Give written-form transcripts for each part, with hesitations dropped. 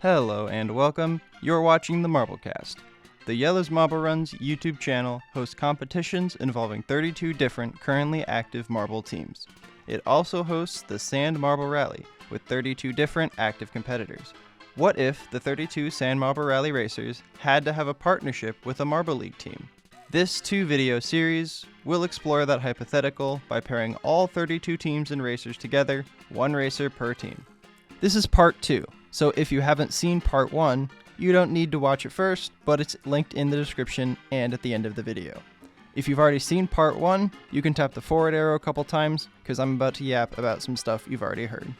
Hello and welcome. You're watching the Marblecast. The Jelle's Marble Runs YouTube channel hosts competitions involving 32 different currently active marble teams. It also hosts the Sand Marble Rally with 32 different active competitors. What if the 32 Sand Marble Rally racers had to have a partnership with a Marble League team? This 2-video series will explore that hypothetical by pairing all 32 teams and racers together, one racer per team. This is part 2. So if you haven't seen part 1, you don't need to watch it first, but it's linked in the description and at the end of the video. If you've already seen part 1, you can tap the forward arrow a couple times, because I'm about to yap about some stuff you've already heard.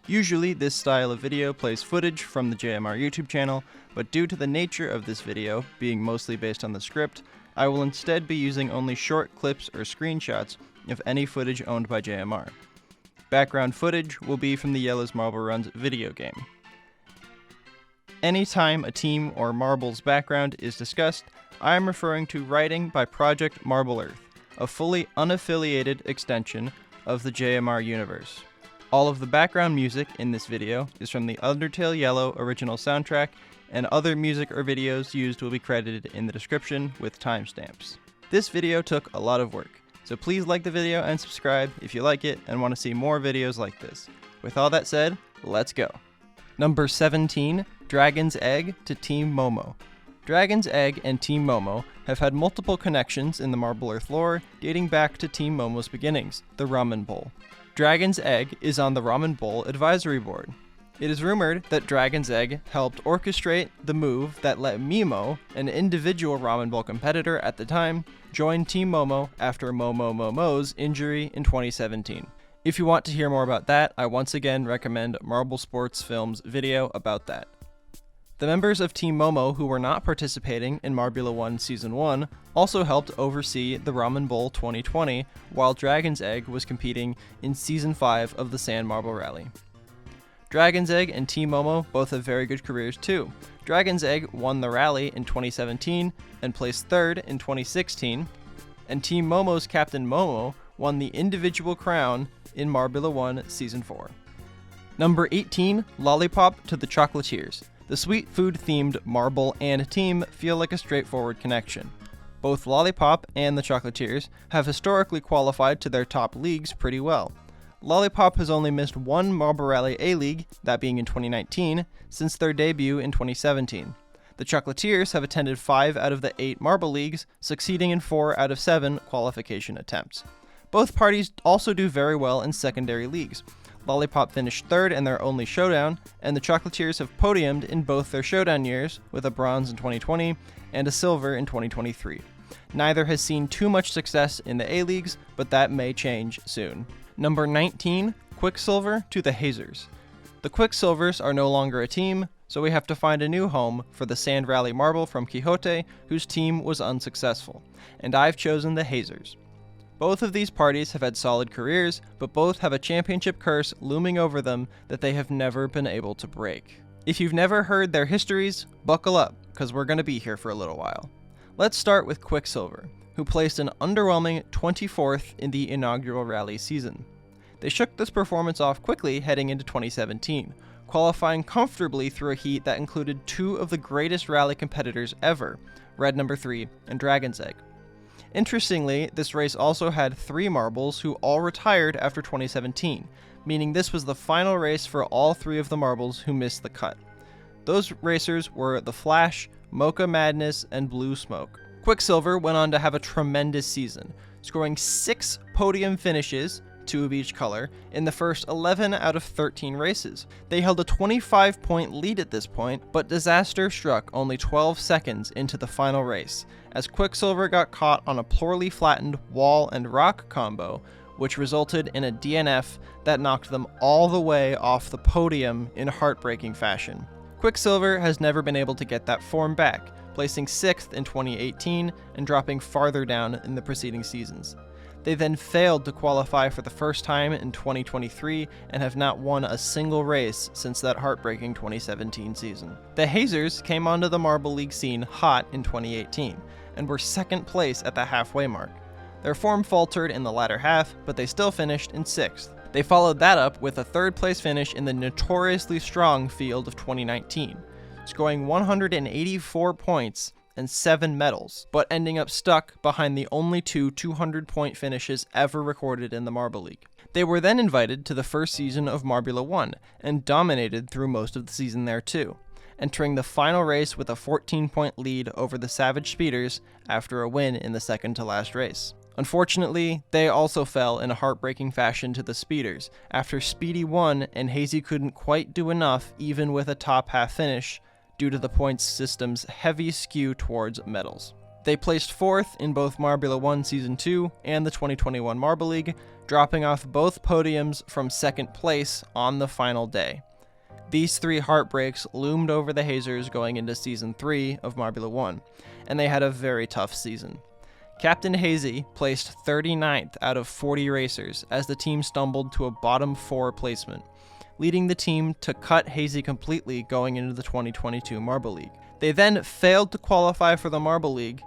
Usually this style of video plays footage from the JMR YouTube channel, but due to the nature of this video, being mostly based on the script, I will instead be using only short clips or screenshots of any footage owned by JMR. Background footage will be from the Jelle's Marble Runs video game. Anytime a team or marble's background is discussed, I am referring to writing by Project Marble Earth, a fully unaffiliated extension of the JMR universe. All of the background music in this video is from the Undertale Yellow original soundtrack, and other music or videos used will be credited in the description with timestamps. This video took a lot of work, so please like the video and subscribe if you like it and want to see more videos like this. With all that said, let's go. Number 17, Dragon's Egg to Team Momo. Dragon's Egg and Team Momo have had multiple connections in the Marble Earth lore dating back to Team Momo's beginnings, the Ramen Bowl. Dragon's Egg is on the Ramen Bowl advisory board. It is rumored that Dragon's Egg helped orchestrate the move that let Mimo, an individual Ramen Bowl competitor at the time, join Team Momo after Momo's injury in 2017. If you want to hear more about that, I once again recommend Marble Sports Film's video about that. The members of Team Momo who were not participating in Marbula 1 Season 1 also helped oversee the Ramen Bowl 2020, while Dragon's Egg was competing in Season 5 of the Sand Marble Rally. Dragon's Egg and Team Momo both have very good careers too. Dragon's Egg won the rally in 2017 and placed 3rd in 2016, and Team Momo's Captain Momo won the individual crown in Marbula 1 Season 4. Number 18, Lollipop to the Chocolatiers. The sweet food-themed marble and team feel like a straightforward connection. Both Lollipop and the Chocolatiers have historically qualified to their top leagues pretty well. Lollipop has only missed one Marble Rally A-League, that being in 2019, since their debut in 2017. The Chocolatiers have attended 5 out of the 8 Marble Leagues, succeeding in 4 out of 7 qualification attempts. Both parties also do very well in secondary leagues. Lollipop finished 3rd in their only Showdown, and the Chocolatiers have podiumed in both their Showdown years, with a bronze in 2020 and a silver in 2023. Neither has seen too much success in the A-Leagues, but that may change soon. Number 19, Quicksilver to the Hazers. The Quicksilvers are no longer a team, so we have to find a new home for the Sand Rally Marble from Quixote, whose team was unsuccessful, and I've chosen the Hazers. Both of these parties have had solid careers, but both have a championship curse looming over them that they have never been able to break. If you've never heard their histories, buckle up, because we're going to be here for a little while. Let's start with Quicksilver, who placed an underwhelming 24th in the inaugural rally season. They shook this performance off quickly heading into 2017, qualifying comfortably through a heat that included 2 of the greatest rally competitors ever, Red Number 3 and Dragon's Egg. Interestingly, this race also had 3 marbles who all retired after 2017, meaning this was the final race for all 3 of the marbles who missed the cut. Those racers were The Flash, Mocha Madness, and Blue Smoke. Quicksilver went on to have a tremendous season, scoring 6 podium finishes, 2 of each color, in the first 11 out of 13 races. They held a 25-point lead at this point, but disaster struck only 12 seconds into the final race, as Quicksilver got caught on a poorly flattened wall and rock combo, which resulted in a DNF that knocked them all the way off the podium in heartbreaking fashion. Quicksilver has never been able to get that form back, placing 6th in 2018 and dropping farther down in the preceding seasons. They then failed to qualify for the first time in 2023 and have not won a single race since that heartbreaking 2017 season. The Hazers came onto the Marble League scene hot in 2018 and were 2nd place at the halfway mark. Their form faltered in the latter half, but they still finished in 6th. They followed that up with a 3rd place finish in the notoriously strong field of 2019. scoring 184 points and 7 medals, but ending up stuck behind the only 2 200-point finishes ever recorded in the Marble League. They were then invited to the first season of Marbula 1 and dominated through most of the season there too, entering the final race with a 14-point lead over the Savage Speeders after a win in the second-to-last race. Unfortunately, they also fell in a heartbreaking fashion to the Speeders after Speedy won and Hazy couldn't quite do enough even with a top half finish due to the points system's heavy skew towards medals. They placed 4th in both Marbula 1 Season 2 and the 2021 Marble League, dropping off both podiums from 2nd place on the final day. These 3 heartbreaks loomed over the Hazers going into Season 3 of Marbula 1, and they had a very tough season. Captain Hazy placed 39th out of 40 racers as the team stumbled to a bottom 4 placement, leading the team to cut Hazy completely going into the 2022 Marble League. They then failed to qualify for the Marble League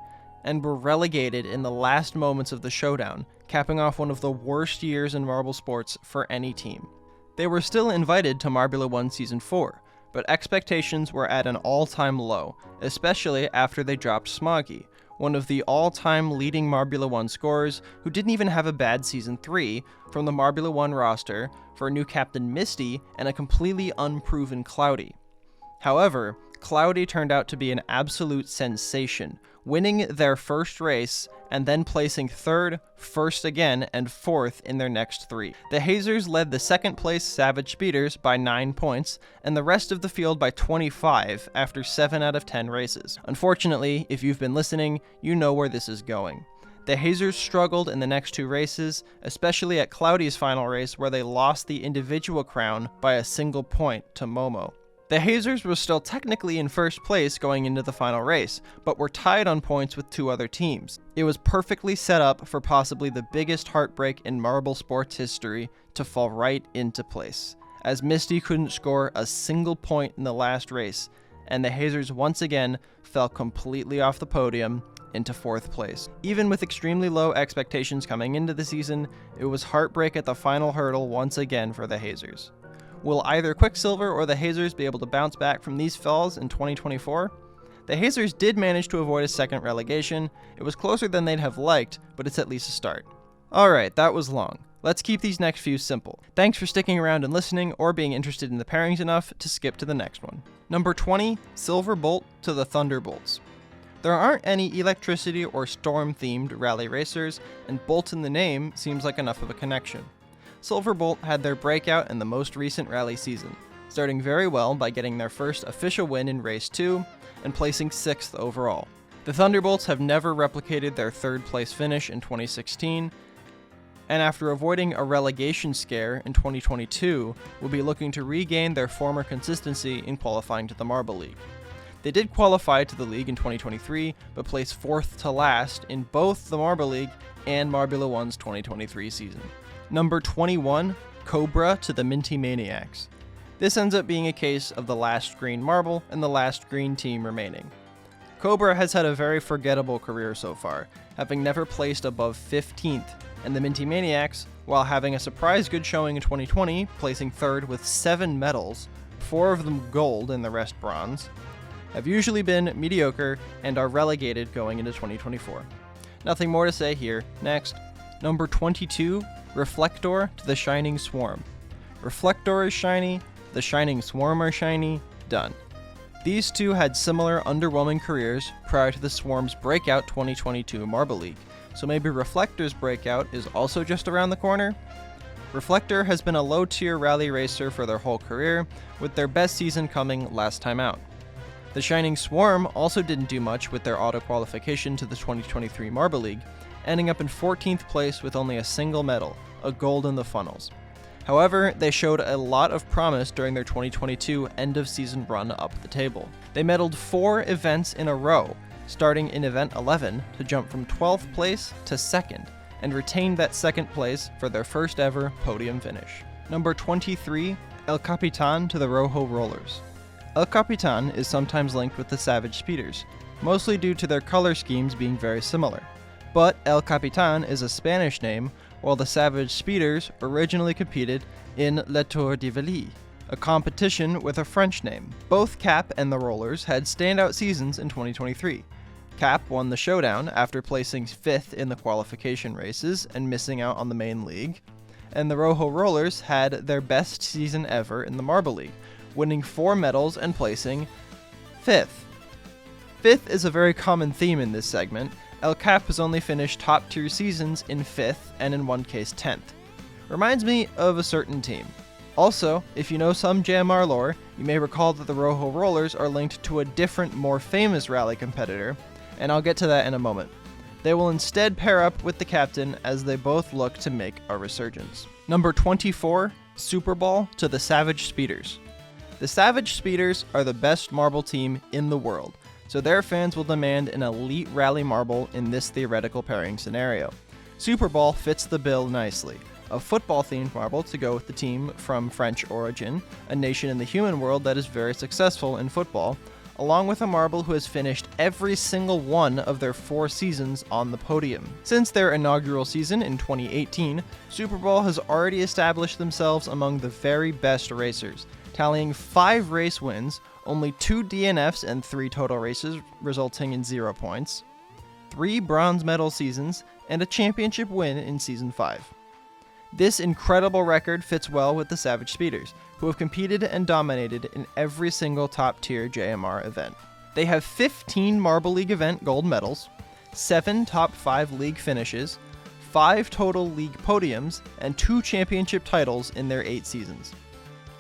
and were relegated in the last moments of the Showdown, capping off one of the worst years in marble sports for any team. They were still invited to Marbula 1 Season 4, but expectations were at an all-time low, especially after they dropped Smoggy, one of the all-time leading Marbula 1 scorers who didn't even have a bad Season 3, from the Marbula 1 roster for a new captain Misty and a completely unproven Cloudy. However, Cloudy turned out to be an absolute sensation, winning their first race and then placing 3rd, 1st again, and 4th in their next 3. The Hazers led the 2nd place Savage Speeders by 9 points, and the rest of the field by 25 after 7 out of 10 races. Unfortunately, if you've been listening, you know where this is going. The Hazers struggled in the next 2 races, especially at Cloudy's final race where they lost the individual crown by a single point to Momo. The Hazers were still technically in first place going into the final race, but were tied on points with 2 other teams. It was perfectly set up for possibly the biggest heartbreak in marble sports history to fall right into place, as Misty couldn't score a single point in the last race, and the Hazers once again fell completely off the podium into 4th place. Even with extremely low expectations coming into the season, it was heartbreak at the final hurdle once again for the Hazers. Will either Quicksilver or the Hazers be able to bounce back from these falls in 2024? The Hazers did manage to avoid a 2nd relegation. It was closer than they'd have liked, but it's at least a start. Alright, that was long. Let's keep these next few simple. Thanks for sticking around and listening, or being interested in the pairings enough to skip to the next one. Number 20, Silver Bolt to the Thunderbolts. There aren't any electricity or storm-themed rally racers, and Bolt in the name seems like enough of a connection. Silverbolt had their breakout in the most recent rally season, starting very well by getting their first official win in Race 2 and placing 6th overall. The Thunderbolts have never replicated their 3rd place finish in 2016, and after avoiding a relegation scare in 2022, will be looking to regain their former consistency in qualifying to the Marble League. They did qualify to the league in 2023, but placed 4th to last in both the Marble League and Marbula 1's 2023 season. Number 21, Cobra to the Minty Maniacs. This ends up being a case of the last green marble and the last green team remaining. Cobra has had a very forgettable career so far, having never placed above 15th, and the Minty Maniacs, while having a surprise good showing in 2020, placing 3rd with 7 medals, 4 of them gold and the rest bronze, have usually been mediocre and are relegated going into 2024. Nothing more to say here. Next. Number 22, Reflector to the Shining Swarm. Reflector is shiny, the Shining Swarm are shiny, done. These two had similar underwhelming careers prior to the Swarm's breakout 2022 Marble League, so maybe Reflector's breakout is also just around the corner? Reflector has been a low-tier rally racer for their whole career, with their best season coming last time out. The Shining Swarm also didn't do much with their auto-qualification to the 2023 Marble League, ending up in 14th place with only a single medal, a gold in the funnels. However, they showed a lot of promise during their 2022 end-of-season run up the table. They medaled 4 events in a row, starting in Event 11 to jump from 12th place to 2nd, and retained that 2nd place for their first ever podium finish. Number 23, El Capitan to the Rojo Rollers. El Capitan is sometimes linked with the Savage Speeders, mostly due to their color schemes being very similar. But El Capitan is a Spanish name, while the Savage Speeders originally competed in Le Tour de Ville, a competition with a French name. Both Cap and the Rollers had standout seasons in 2023. Cap won the Showdown after placing 5th in the qualification races and missing out on the main league, and the Rojo Rollers had their best season ever in the Marble League, winning 4 medals and placing 5th. 5th is a very common theme in this segment. El Cap has only finished top-tier seasons in 5th and in one case 10th. Reminds me of a certain team. Also, if you know some JMR lore, you may recall that the Rojo Rollers are linked to a different, more famous rally competitor, and I'll get to that in a moment. They will instead pair up with the captain as they both look to make a resurgence. Number 24, Super Ball to the Savage Speeders. The Savage Speeders are the best marble team in the world, so their fans will demand an elite rally marble in this theoretical pairing scenario. Super Ball fits the bill nicely. A football-themed marble to go with the team from French origin, a nation in the human world that is very successful in football, along with a marble who has finished every single one of their 4 seasons on the podium. Since their inaugural season in 2018, Super Ball has already established themselves among the very best racers, tallying 5 race wins, only 2 DNFs and 3 total races, resulting in 0 points, 3 bronze medal seasons, and a championship win in Season 5. This incredible record fits well with the Savage Speeders, who have competed and dominated in every single top-tier JMR event. They have 15 Marble League event gold medals, 7 top 5 league finishes, 5 total league podiums, and 2 championship titles in their 8 seasons.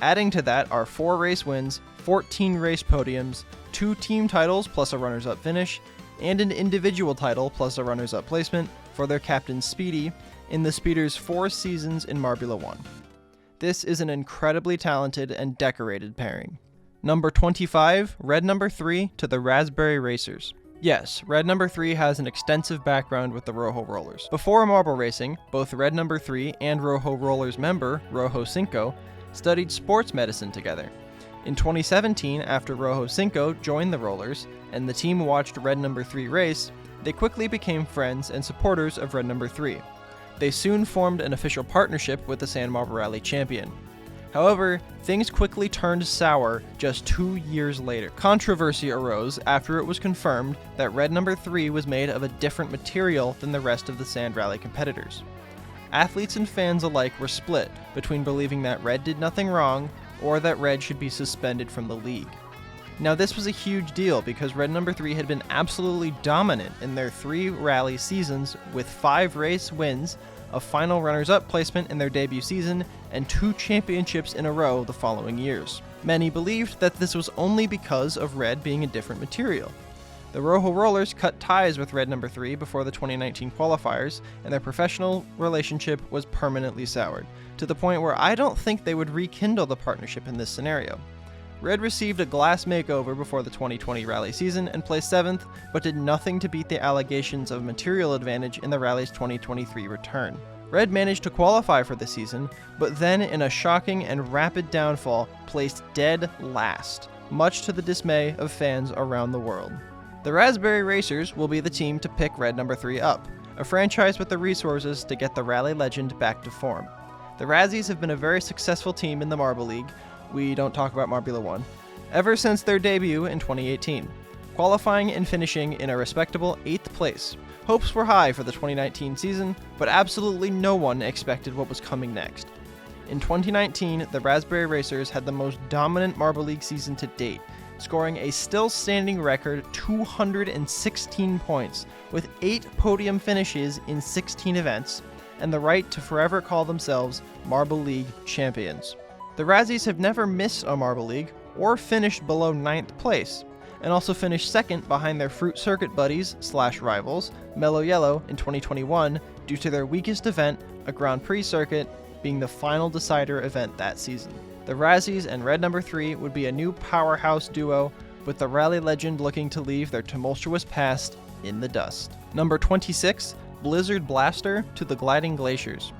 Adding to that are 4 race wins, 14 race podiums, 2 team titles plus a runners-up finish, and an individual title plus a runners-up placement for their captain Speedy in the Speeders' 4 seasons in Marbula 1. This is an incredibly talented and decorated pairing. Number 25, Red Number 3 to the Raspberry Racers. Yes, Red Number 3 has an extensive background with the Rojo Rollers. Before marble racing, both Red Number 3 and Rojo Rollers member, Rojo Cinco, studied sports medicine together. In 2017, after Rojo Cinco joined the Rollers, and the team watched Red Number 3 race, they quickly became friends and supporters of Red Number 3. They soon formed an official partnership with the San Marble Rally champion. However, things quickly turned sour just 2 years later. Controversy arose after it was confirmed that Red Number 3 was made of a different material than the rest of the Sand Rally competitors. Athletes and fans alike were split between believing that Red did nothing wrong or that Red should be suspended from the league. Now this was a huge deal because Red Number 3 had been absolutely dominant in their 3 rally seasons with 5 race wins, a final runners-up placement in their debut season, and 2 championships in a row the following years. Many believed that this was only because of Red being a different material. The Rojo Rollers cut ties with Red Number 3 before the 2019 qualifiers, and their professional relationship was permanently soured, to the point where I don't think they would rekindle the partnership in this scenario. Red received a glass makeover before the 2020 rally season and placed 7th, but did nothing to beat the allegations of material advantage in the rally's 2023 return. Red managed to qualify for the season, but then in a shocking and rapid downfall, placed dead last, much to the dismay of fans around the world. The Raspberry Racers will be the team to pick Red Number 3 up, a franchise with the resources to get the rally legend back to form. The Razzies have been a very successful team in the Marble League, we don't talk about Marbula 1, ever since their debut in 2018, qualifying and finishing in a respectable 8th place. Hopes were high for the 2019 season, but absolutely no one expected what was coming next. In 2019, the Raspberry Racers had the most dominant Marble League season to date, scoring a still standing record 216 points, with 8 podium finishes in 16 events, and the right to forever call themselves Marble League champions. The Razzies have never missed a Marble League or finished below 9th place, and also finished 2nd behind their Fruit Circuit buddies / rivals, Mellow Yellow, in 2021 due to their weakest event, a Grand Prix circuit, being the final decider event that season. The Razzies and Red Number 3 would be a new powerhouse duo, with the rally legend looking to leave their tumultuous past in the dust. Number 26, Blizzard Blaster to the Gliding Glaciers.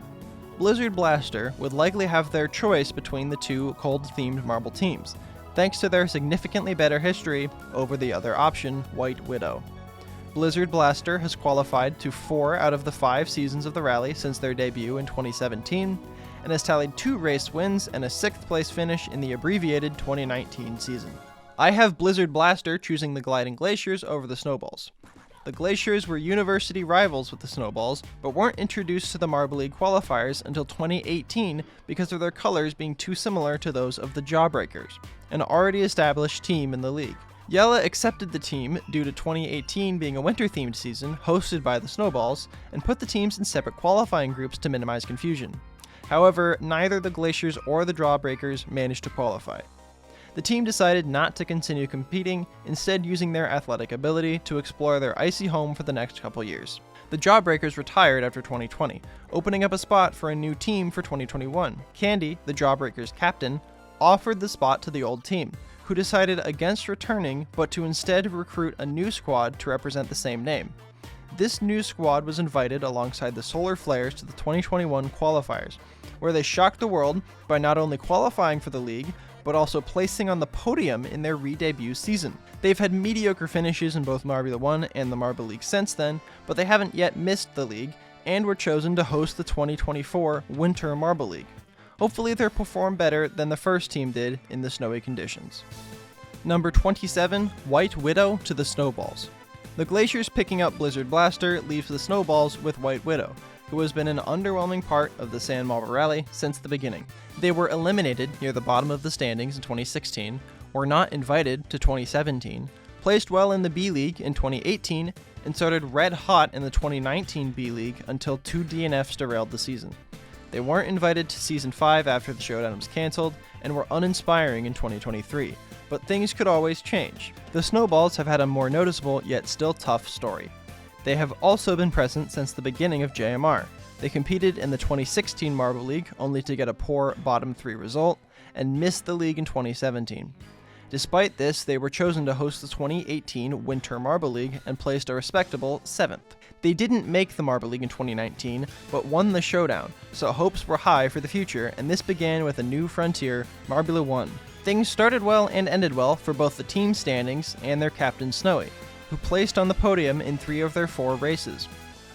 Blizzard Blaster would likely have their choice between the 2 cold-themed marble teams, thanks to their significantly better history over the other option, White Widow. Blizzard Blaster has qualified to 4 out of the 5 seasons of the rally since their debut in 2017, and has tallied 2 race wins and a 6th place finish in the abbreviated 2019 season. I have Blizzard Blaster choosing the Gliding Glaciers over the Snowballs. The Glaciers were university rivals with the Snowballs, but weren't introduced to the Marble League qualifiers until 2018 because of their colors being too similar to those of the Jawbreakers, an already established team in the league. Jelle accepted the team due to 2018 being a winter-themed season hosted by the Snowballs, and put the teams in separate qualifying groups to minimize confusion. However, neither the Glaciers or the Jawbreakers managed to qualify. The team decided not to continue competing, instead using their athletic ability to explore their icy home for the next couple years. The Jawbreakers retired after 2020, opening up a spot for a new team for 2021. Candy, the Jawbreakers captain, offered the spot to the old team, who decided against returning, but to instead recruit a new squad to represent the same name. This new squad was invited alongside the Solar Flares to the 2021 qualifiers, where they shocked the world by not only qualifying for the league, but also placing on the podium in their re-debut season. They've had mediocre finishes in both Marble 1 and the Marble League since then, but they haven't yet missed the league, and were chosen to host the 2024 Winter Marble League. Hopefully they'll perform better than the first team did in the snowy conditions. Number 27, White Widow to the Snowballs. The Glaciers picking up Blizzard Blaster leaves the Snowballs with White Widow, who has been an underwhelming part of the Sand Marble Rally since the beginning. They were eliminated near the bottom of the standings in 2016, were not invited to 2017, placed well in the B League in 2018, and started red hot in the 2019 B League until 2 DNFs derailed the season. They weren't invited to Season 5 after the Showdown was cancelled, and were uninspiring in 2023, but things could always change. The Snowballs have had a more noticeable yet still tough story. They have also been present since the beginning of JMR. They competed in the 2016 Marble League only to get a poor bottom 3 result, and missed the league in 2017. Despite this, they were chosen to host the 2018 Winter Marble League and placed a respectable 7th. They didn't make the Marble League in 2019, but won the Showdown, so hopes were high for the future, and this began with a new frontier, Marble 1. Things started well and ended well for both the team standings and their captain Snowy, who placed on the podium in 3 of their 4 races.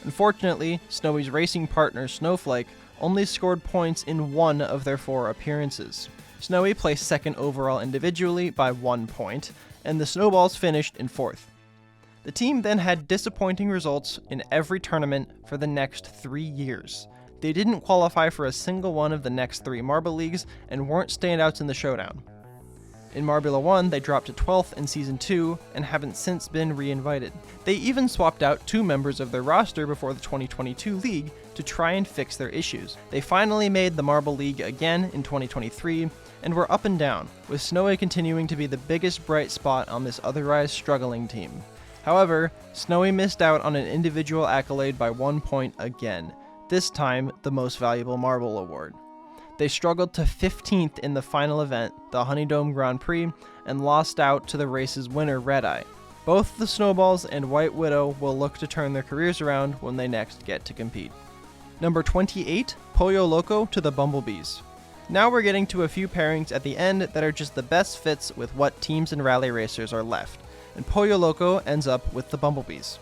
Unfortunately, Snowy's racing partner Snowflake only scored points in 1 of their 4 appearances. Snowy placed 2nd overall individually by 1 point, and the Snowballs finished in 4th. The team then had disappointing results in every tournament for the next 3 years. They didn't qualify for a single one of the next 3 Marble Leagues and weren't standouts in the Showdown. In Marble 1, they dropped to 12th in Season 2 and haven't since been re-invited. They even swapped out 2 members of their roster before the 2022 league to try and fix their issues. They finally made the Marble League again in 2023 and were up and down, with Snowy continuing to be the biggest bright spot on this otherwise struggling team. However, Snowy missed out on an individual accolade by 1 point again, this time the Most Valuable Marble Award. They struggled to 15th in the final event, the Honeydome Grand Prix, and lost out to the race's winner, Red Eye. Both the Snowballs and White Widow will look to turn their careers around when they next get to compete. Number 28, Pollo Loco to the Bumblebees. Now we're getting to a few pairings at the end that are just the best fits with what teams and rally racers are left, and Pollo Loco ends up with the Bumblebees.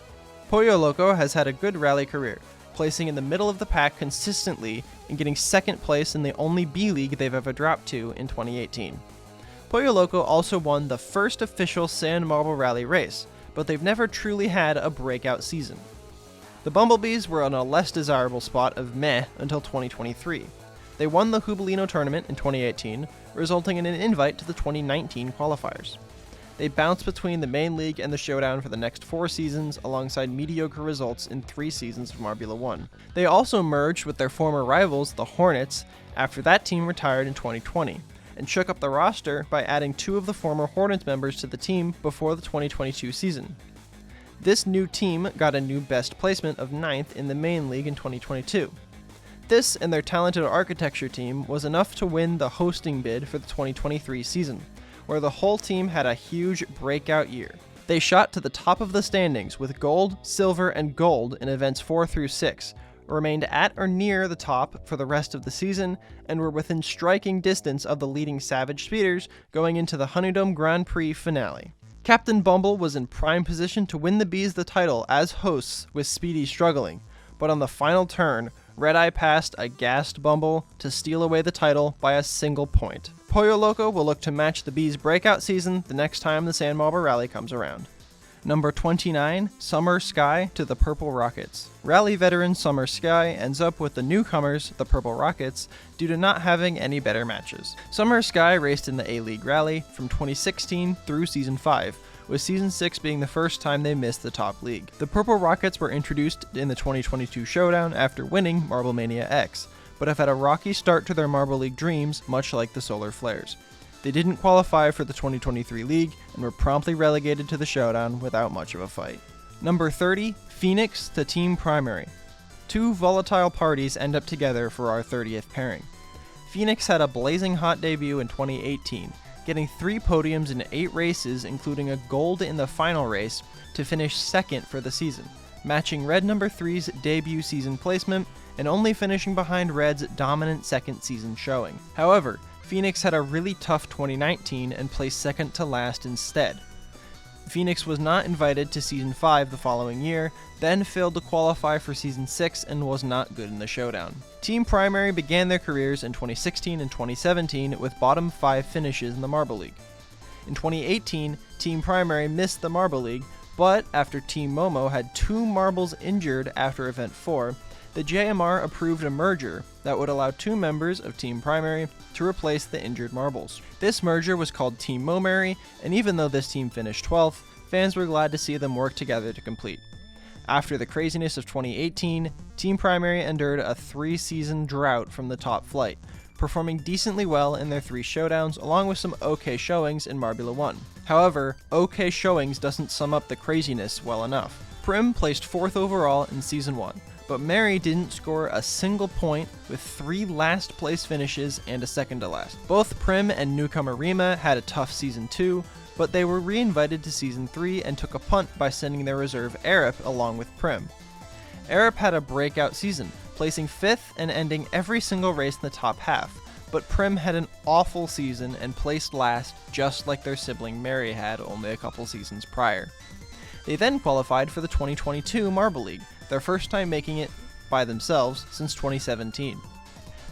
Pollo Loco has had a good rally career, placing in the middle of the pack consistently and getting 2nd place in the only B League they've ever dropped to in 2018. Pollo Loco also won the first official Sand Marble Rally race, but they've never truly had a breakout season. The Bumblebees were on a less desirable spot of meh until 2023. They won the Jubilino tournament in 2018, resulting in an invite to the 2019 qualifiers. They bounced between the main league and the Showdown for the next 4 seasons alongside mediocre results in 3 seasons of Marble 1. They also merged with their former rivals, the Hornets, after that team retired in 2020, and shook up the roster by adding 2 of the former Hornets members to the team before the 2022 season. This new team got a new best placement of 9th in the main league in 2022. This and their talented architecture team was enough to win the hosting bid for the 2023 season, where the whole team had a huge breakout year. They shot to the top of the standings with gold, silver, and gold in events 4 through 6, remained at or near the top for the rest of the season, and were within striking distance of the leading Savage Speeders going into the Honeydome Grand Prix finale. Captain Bumble was in prime position to win the Bees the title as hosts with Speedy struggling, but on the final turn, Red Eye passed a gassed Bumble to steal away the title by a single point. Pollo Loco will look to match the Bees' breakout season the next time the Sand Marble Rally comes around. Number 29, Summer Sky to the Purple Rockets. Rally veteran Summer Sky ends up with the newcomers, the Purple Rockets, due to not having any better matches. Summer Sky raced in the A-League Rally from 2016 through Season 5, with Season 6 being the first time they missed the top league. The Purple Rockets were introduced in the 2022 Showdown after winning Marble Mania X, but have had a rocky start to their Marble League dreams, much like the Solar Flares. They didn't qualify for the 2023 league and were promptly relegated to the Showdown without much of a fight. Number 30, Phoenix to Team Primary. Two volatile parties end up together for our 30th pairing. Phoenix had a blazing hot debut in 2018, getting 3 podiums in 8 races, including a gold in the final race, to finish second for the season, matching Red Number 3's debut season placement and only finishing behind Red's dominant second season showing. However, Phoenix had a really tough 2019 and placed second to last instead. Phoenix was not invited to Season 5 the following year, then failed to qualify for Season 6 and was not good in the Showdown. Team Primary began their careers in 2016 and 2017 with bottom 5 finishes in the Marble League. In 2018, Team Primary missed the Marble League, but after Team Momo had 2 marbles injured after Event 4, the JMR approved a merger that would allow 2 members of Team Primary to replace the injured marbles. This merger was called Team Momary, and even though this team finished 12th, fans were glad to see them work together to complete. After the craziness of 2018, Team Primary endured a 3-season drought from the top flight, performing decently well in their 3 showdowns along with some okay showings in Marbula 1. However, okay showings doesn't sum up the craziness well enough. Prim placed 4th overall in Season 1. But Mary didn't score a single point with 3 last place finishes and a second to last. Both Prim and newcomer Rima had a tough Season 2, but they were re-invited to Season 3 and took a punt by sending their reserve Arip along with Prim. Arip had a breakout season, placing 5th and ending every single race in the top half, but Prim had an awful season and placed last just like their sibling Mary had only a couple seasons prior. They then qualified for the 2022 Marble League, their first time making it by themselves since 2017.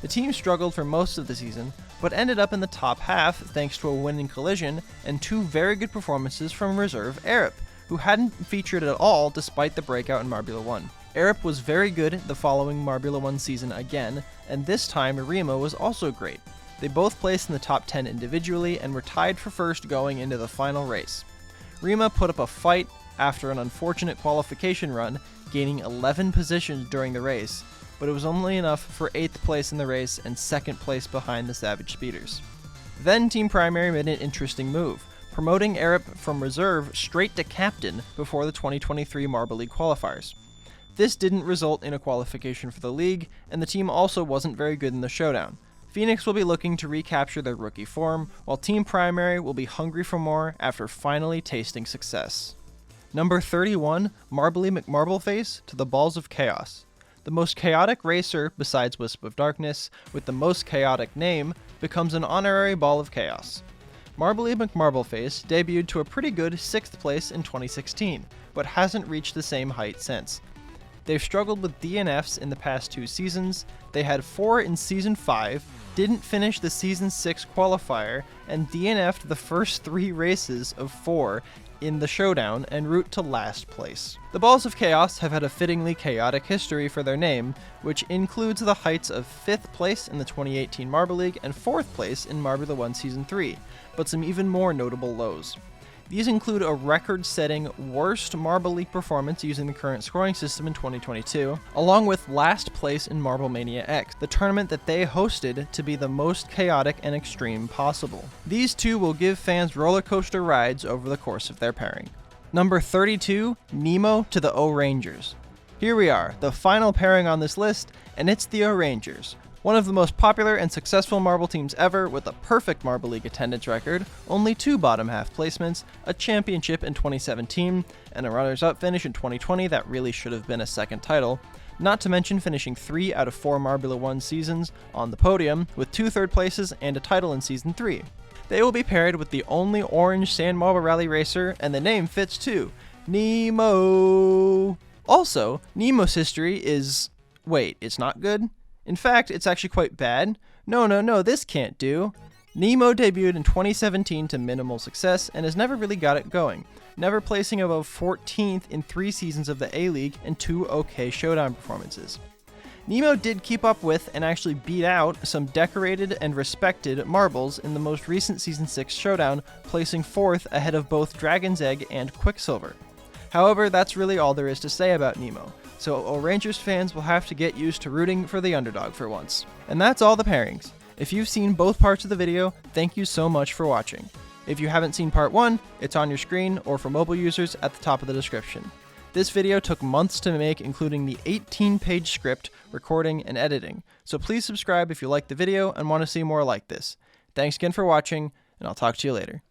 The team struggled for most of the season, but ended up in the top half thanks to a winning collision and 2 very good performances from reserve Arip, who hadn't featured at all despite the breakout in Marbula 1. Arip was very good the following Marbula 1 season again, and this time Rima was also great. They both placed in the top 10 individually and were tied for first going into the final race. Rima put up a fight after an unfortunate qualification run, gaining 11 positions during the race, but it was only enough for 8th place in the race and 2nd place behind the Savage Speeders. Then Team Primary made an interesting move, promoting Arip from reserve straight to captain before the 2023 Marble League qualifiers. This didn't result in a qualification for the league, and the team also wasn't very good in the Showdown. Phoenix will be looking to recapture their rookie form, while Team Primary will be hungry for more after finally tasting success. Number 31, Marbly McMarbleface to the Balls of Chaos. The most chaotic racer, besides Wisp of Darkness, with the most chaotic name, becomes an honorary Ball of Chaos. Marbly McMarbleface debuted to a pretty good 6th place in 2016, but hasn't reached the same height since. They've struggled with DNFs in the past 2 seasons, they had 4 in Season 5, didn't finish the Season 6 qualifier, and DNF'd the first 3 races of 4 in the Showdown en route to last place. The Balls of Chaos have had a fittingly chaotic history for their name, which includes the heights of 5th place in the 2018 Marble League and 4th place in Marbula 1 Season 3, but some even more notable lows. These include a record-setting worst Marble League performance using the current scoring system in 2022, along with last place in Marble Mania X, the tournament that they hosted to be the most chaotic and extreme possible. These two will give fans roller coaster rides over the course of their pairing. Number 32, Nemo to the O-Rangers. Here we are, the final pairing on this list, and it's the O-Rangers. One of the most popular and successful Marble teams ever, with a perfect Marble League attendance record, only 2 bottom half placements, a championship in 2017, and a runners-up finish in 2020 that really should have been a second title, not to mention finishing 3 out of 4 Marbula 1 seasons on the podium, with 2 third places and a title in Season 3. They will be paired with the only orange Sand Marble Rally racer, and the name fits too, Nemo! Also, Nemo's history is Wait, it's not good? In fact, it's actually quite bad? No, this can't do. Nemo debuted in 2017 to minimal success and has never really got it going, never placing above 14th in 3 seasons of the A-League and 2 okay Showdown performances. Nemo did keep up with and actually beat out some decorated and respected marbles in the most recent Season 6 Showdown, placing 4th ahead of both Dragon's Egg and Quicksilver. However, that's really all there is to say about Nemo, so O'Rangers fans will have to get used to rooting for the underdog for once. And that's all the pairings. If you've seen both parts of the video, thank you so much for watching. If you haven't seen part 1, it's on your screen or for mobile users at the top of the description. This video took months to make, including the 18-page script, recording, and editing, so please subscribe if you like the video and want to see more like this. Thanks again for watching, and I'll talk to you later.